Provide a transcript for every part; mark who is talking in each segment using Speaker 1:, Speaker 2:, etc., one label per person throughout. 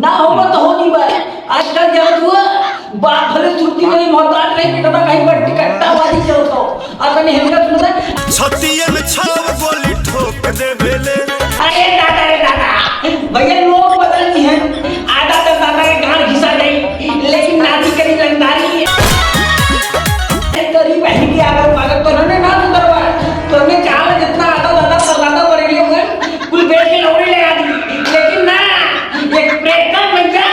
Speaker 1: ना होगा तो हो नहीं भाई। आजकल क्या हुआ बात भले सुनती नहीं मोहताज नहीं बेटा कहीं पर टिकट्टा वाली चलतो आता नहीं हेलका सुनता
Speaker 2: छतिये में छाव गोली ठोक दे बेले।
Speaker 1: अरे दादा भैया लोग बदलती हैं आधा तो दादा के गांड घिसा गई लेकिन नाती करी रंगदारी है तेरी बहन की आदत पागल तो ना ना सुंदरवा तो ने चाल जितना आधा दादा सरदादा बरेली होंगे कुल बेच के लौड़ी लगा दी लेकिन ना एक प्रेता भैया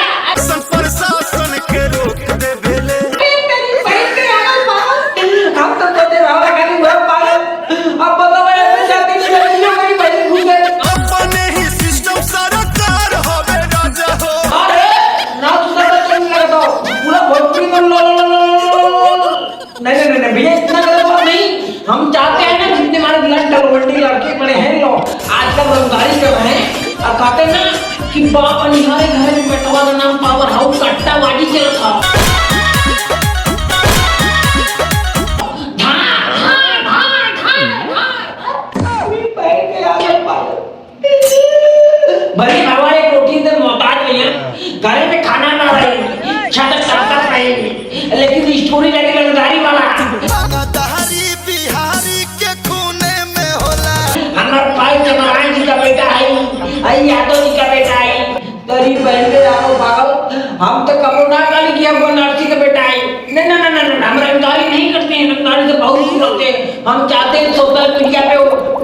Speaker 2: प्रशासन के रोक दे बेले।
Speaker 1: तेरी बहन के आदत पागल हम तो कहते रहा खाली वो पागल अब बताओ ऐसे जाती नहीं मेरी बहन घुस गए
Speaker 2: अपने ही सिस्टम सरकार होवे राजा हो।
Speaker 1: अरे ना सुंदर तो नहीं लगा दो पूरा भोजपुरी में लो नहीं भैया इतना गलत बात नहीं हम चाहते हैं ना जितने हमारे ब्लड डलवंडी लड़के बड़े हैं लोग आजकल रंगदारी कर रहे हैं और कहते हैं ना कि बाप निहारे घर में बेटवा का नाम पावर हाउस कट्टा वाड़ी चल था भले बाबा एक रोटी से मोहताज नहीं है घर में खाना ना रहे छत करता रहेंगे लेकिन स्टोरी लगे रंगदारी वाला
Speaker 2: दहरी बिहारी के खूने में होला।
Speaker 1: हमार भाई चमरान जी का बेटा है आई यादव जी का बेटा है तेरी बहन के जानो पागल हम तो कबो ना गाली किया वो नरसी का बेटा है नहीं ना हम रंगदारी नहीं करते हैं रंगदारी से बहुत दूर होते हैं हम चाहते हैं सोशल मीडिया पे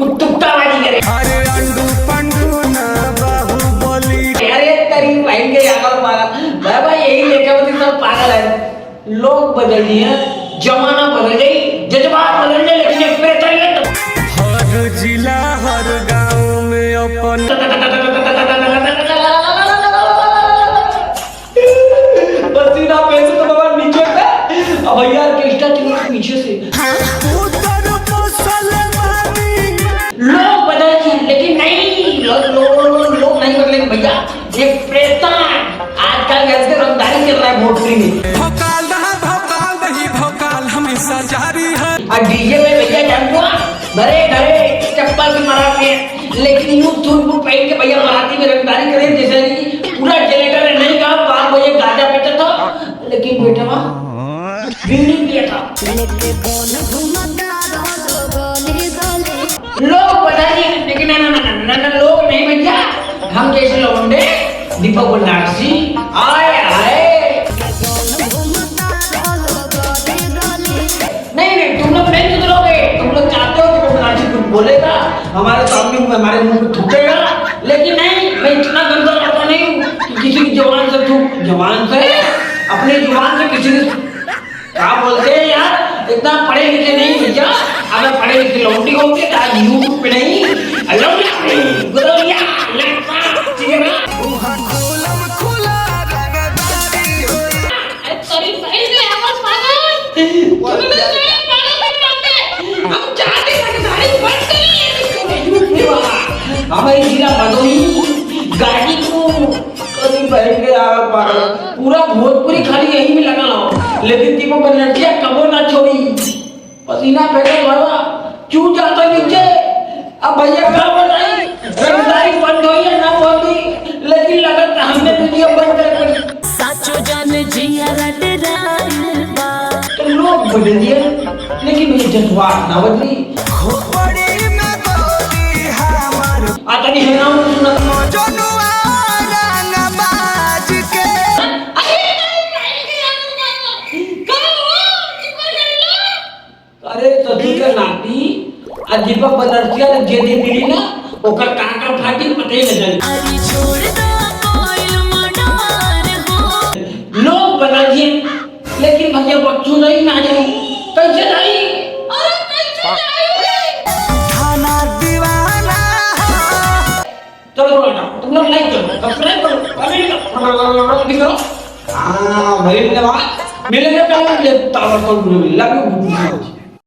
Speaker 1: उत्तुकताबाजी करें
Speaker 2: अरे अंडू पंडू ना बाहुबली।
Speaker 1: अरे तेरी बहन के जानो पागल बाबा यही लेके सब पागल है लोग बदल दिए जमाना बदल गई जज्बात बदल गए लेकिन एक प्रेता ही है
Speaker 2: हर जिला हर गांव में अपन
Speaker 1: पसीना पैसे तो बाबा नीचे पे अब भैया ऑर्केस्ट्रा चलो पीछे से
Speaker 2: उधर मुसलमानी
Speaker 1: लोग बदल गए लेकिन नहीं लोग नहीं बदलेंगे भैया ये प्रेता आजकल ऐसे रंगदारी चल रहा है भोजपुरी में
Speaker 2: भोकाल नहीं भोकाल हमेशा जारी है।
Speaker 1: और डीजे में भैया जानते हो भरे घरे चप्पल भी मरा के लेकिन यूं धूल पहन के भैया मराठी में रंगदारी करें जैसे कि पूरा जनरेटर ने नहीं कहा बाप भैया गाजा बेचा था लेकिन बेटा वहां बीड़ी पिया था लोग बताइए लेकिन ना लोग नहीं भैया हम जैसे लौंडे दीपक बल्लारसी आए नहीं तुम लोग नहीं सुधरोगे तुम लोग चाहते हो कि बल्लारसी कुछ बोलेगा हमारे सामने हमारे मुंह पे थूकेगा लेकिन नहीं मैं इतना गंदा लड़का नहीं हूँ कि किसी की जवान से अपने जुबान से किसी ने क्या बोलते हैं यार इतना पढ़े लिखे नहीं भैया अगर पढ़े लिखे लौंडी होंगे तो आज यूट्यूब पे नहीं गोरिया लड़का चिगरा
Speaker 2: खुला रंगदारी हो।
Speaker 1: तेरी बहन ने आवाज मांगा हम चाहते हैं कि सारी बंद करें यूट्यूब वाला हमारी जिला भदोही गाड़ी को कभी बहन के पागल पूरा भोजपुरी खाली यही में लगा लो लेकिन दीपक बनर्जिया कबो ना छोड़ी पसीना फेंके बाबा चूट जाता नीचे अब भैया क्या बताई रंगदारी बंद हुई है ना बंद हुई लेकिन लगत हमने वीडियो बंद कर
Speaker 3: साचो जान जिया रट राइबा
Speaker 1: तो लोग बदल दिए लेकिन मुझे जज्बात ना बदली
Speaker 2: खोपड़ी में गोली हमार
Speaker 1: आता नहीं है ना सुना
Speaker 2: जनुआ रंगबाज के।
Speaker 1: अरे ससुर का नाती आ दीपक बनर्जिया ने जे दिन दिली ना ओकर काका फाटी पते न जाने
Speaker 3: अरे छोड़ दो कोई मडार हो
Speaker 1: लोग बदल दिए लेकिन भैया बच्चों नहीं ना जाए कैसे नहीं
Speaker 2: थाना दीवाना
Speaker 1: चलो बेटा तुम लोग लाइक करो सब्सक्राइब करो कमेंट करो भाई मिलेंगे पहले ताला खोल लव यू